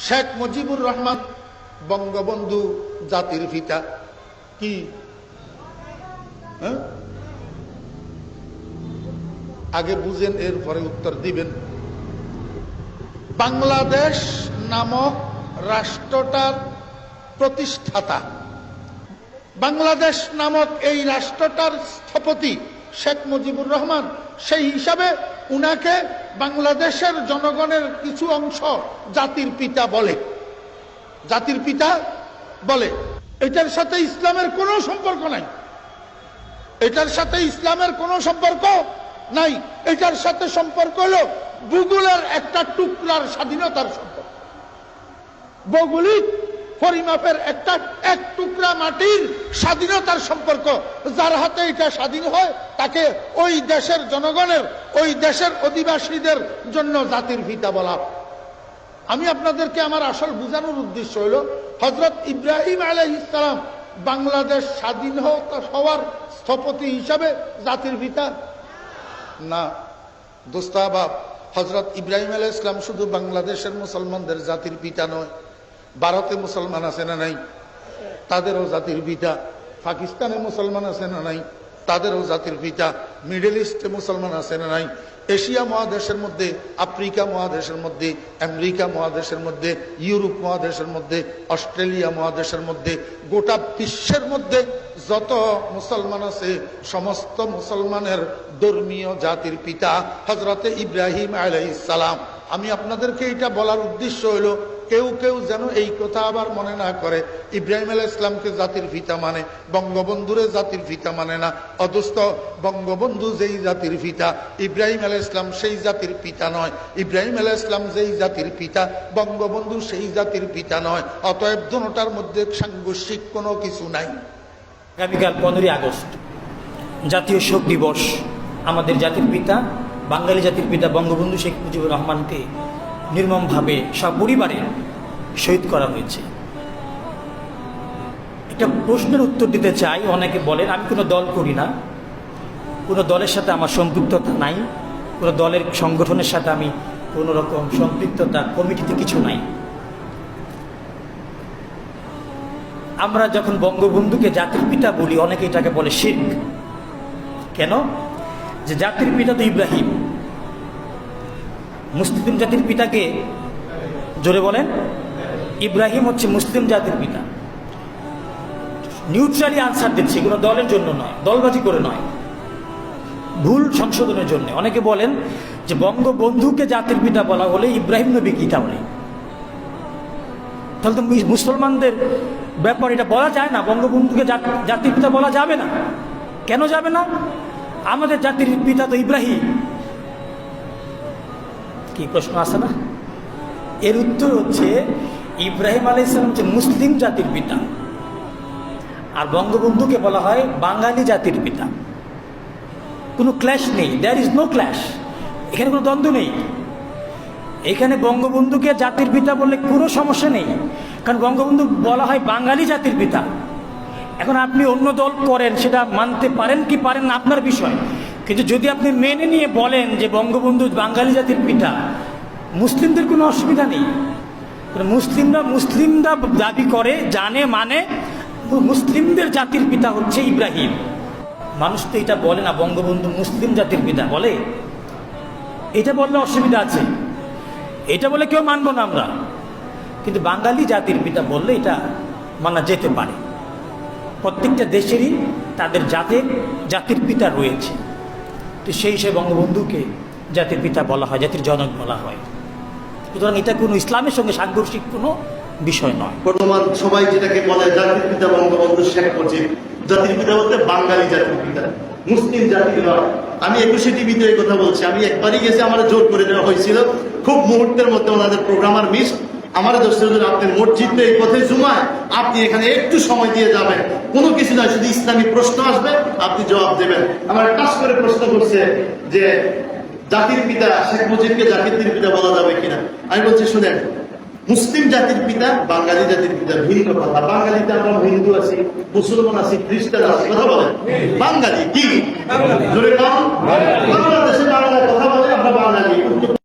শেখ মুজিবুর রহমান বঙ্গবন্ধু জাতির পিতা কি? আগে বুঝেন, এরপরে উত্তর দিবেন। বাংলাদেশ নামক রাষ্ট্রটার প্রতিষ্ঠাতা, বাংলাদেশ নামক এই রাষ্ট্রটার স্থপতি শেখ মুজিবুর রহমান। সেই হিসাবে উনাকে বাংলাদেশের জনগণের কিছু অংশ জাতির পিতা বলে, জাতির পিতা বলে। এটার সাথে ইসলামের কোনো সম্পর্ক নাই, এটার সাথে ইসলামের কোনো সম্পর্ক নাই। এটার সাথে সম্পর্ক হলো ভূগোলের একটা টুকরার স্বাধীনতার সম্পর্ক, ভৌগোলিক পরিমাপের একটা এক টুকরা মাটির স্বাধীনতার সম্পর্ক। যার হাতে এটা স্বাধীন হয় তাকে ওই দেশের জনগণের, ওই দেশের অধিবাসীদের জন্য জাতির পিতা বলা। আমি আপনাদেরকে আমার আসল বোঝানোর উদ্দেশ্য হলো, হযরত ইব্রাহিম আলাইহিস সালাম বাংলাদেশ স্বাধীন হওয়ার স্থপতি হিসাবে জাতির পিতা না। দোস্তাবাব, হযরত ইব্রাহিম আলাইহিস সালাম শুধু বাংলাদেশের মুসলমানদের জাতির পিতা নয়, ভারতে মুসলমান আছে না নাই? তাদেরও জাতির পিতা। পাকিস্তানে মুসলমান আছে না নাই? তাদেরও জাতির পিতা। মিডল ইস্টে মুসলমান আছে না নাই? এশিয়া মহাদেশের মধ্যে, আফ্রিকা মহাদেশের মধ্যে, আমেরিকা মহাদেশের মধ্যে, ইউরোপ মহাদেশের মধ্যে, অস্ট্রেলিয়া মহাদেশের মধ্যে, গোটা বিশ্বের মধ্যে যত মুসলমান আছে সমস্ত মুসলমানের ধর্মীয় জাতির পিতা হযরতে ইব্রাহিম আলাইহিস সালাম। আমি আপনাদেরকে এটা বলার উদ্দেশ্য হলো, কেউ কেউ যেন এই কথা আবার মনে না করে ইব্রাহিম আলাইহিস সালামকে জাতির পিতা মানে, বঙ্গবন্ধুরে জাতির পিতা মানে না। অথচ বঙ্গবন্ধু যেই জাতির পিতা, ইব্রাহিম আলাইহিস সালাম সেই জাতির পিতা নয়। ইব্রাহিম আলাইহিস সালাম যেই জাতির পিতা, বঙ্গবন্ধু সেই জাতির পিতা নয়। অতএব দুটোটার মধ্যে সাংঘর্ষিক কোনো কিছু নাই। আগামীকাল 15ই আগস্ট জাতীয় শোক দিবস। আমাদের জাতির পিতা, বাঙালি জাতির পিতা বঙ্গবন্ধু শেখ মুজিবুর রহমানকে নির্মমভাবে সপরিবারে শহীদ করা হয়েছে। একটা প্রশ্নের উত্তর দিতে চাই। অনেকে বলেন আমি কোনো দল করি না, কোনো দলের সাথে আমার সম্পৃক্ততা নাই, কোনো দলের সংগঠনের সাথে আমি কোনো রকম সম্পৃক্ততা, কমিটিতে কিছু নাই। আমরা যখন বঙ্গবন্ধুকে জাতির পিতা বলি, অনেকে এটাকে বলে শিরক। কেন? যে জাতির পিতা তো ইব্রাহিম, মুসলিম জাতির পিতাকে জোরে বলেন। ইব্রাহিম হচ্ছে মুসলিম জাতির পিতা। নিউট্রালি আনসার দিচ্ছে, কোনো দলের জন্য নয়, দলবাজি করে নয়, ভুল সংশোধনের জন্য। অনেকে বলেন যে বঙ্গবন্ধুকে জাতির পিতা বলা হলে ইব্রাহিম নবী কি তাহলে? তাহলে তো মুসলমানদের ব্যাপার এটা বলা যায় না, বঙ্গবন্ধুকে জাতির পিতা বলা যাবে না। কেন যাবে না? আমাদের জাতির পিতা তো ইব্রাহিম। কি প্রশ্ন আছে না? এর উত্তর হচ্ছে ইব্রাহিম আলাইহিস সালাম হচ্ছে মুসলিম জাতির পিতা, আর বঙ্গবন্ধুকে বলা হয় বাঙালি জাতির পিতা। কোনো ক্ল্যাশ নেই, দেয়ার ইজ নো ক্ল্যাশ। এখানে কোনো দ্বন্দ্ব নেই। এখানে বঙ্গবন্ধুকে জাতির পিতা বললে কোনো সমস্যা নেই, কারণ বঙ্গবন্ধু বলা হয় বাঙালি জাতির পিতা। এখন আপনি অন্য দল করেন, সেটা মানতে পারেন কি পারেন না আপনার বিষয়, কিন্তু যদি আপনি মেনে নিয়ে বলেন যে বঙ্গবন্ধু বাঙালি জাতির পিতা, মুসলিমদের কোনো অসুবিধা নেই। মুসলিমরা দাবি করে, জানে, মানে মুসলিমদের জাতির পিতা হচ্ছে ইব্রাহিম। মানুষ তো এটা বলে না বঙ্গবন্ধু মুসলিম জাতির পিতা বলে। এটা বললে অসুবিধা আছে, এটা বলে কেউ মানব না আমরা, কিন্তু বাঙালি জাতির পিতা বললে এটা মানা যেতে পারে। প্রত্যেকটা দেশেরই তাদের জাতির পিতা রয়েছে, তো সেই হিসেবে বঙ্গবন্ধুকে জাতির পিতা বলা হয়, জাতির জনক বলা হয়। সুতরাং এটা কোনো ইসলামের সঙ্গে সাংঘর্ষিক কোনো বিষয় নয়। বর্তমান সবাই যেটাকে বলে জাতির পিতা বঙ্গবন্ধু শেখ মুজিব, জাতির পিতা বলতে বাঙালি জাতির পিতা, মুসলিম জাতির নয়। আমি 21 টিভিতে এই কথা বলছি। আমি একবারই গেছি, আমার জোর করে দেওয়া হয়েছিল। খুব মুহূর্তের মধ্যে ওনাদের প্রোগ্রামার মিস আমার দোষের জন্য আপনি মসজিদে এই পথে জুমায় আপনি এখানে একটু সময় দিয়ে যাবেন, কোনো কিছু নয়, শুধু ইসলামিক প্রশ্ন আসবে, আপনি জবাব দেবেন। আমার কাজ করে প্রশ্ন করছে যে জাতির পিতা শেখ মুজিবকে জাতির পিতা বলা যাবে কিনা। আমি বলছি শুনেন, মুসলিম জাতির পিতা, বাঙালি জাতির পিতা ভিন্ন কথা। বাঙালিতে আমরা হিন্দু আছি, মুসলমান আছি, খ্রিস্টান আছি, কথা বলেন। বাঙালি কি? জোরে কম। বাংলাদেশে বাংলা কথা বলে, আমরা বাঙালি।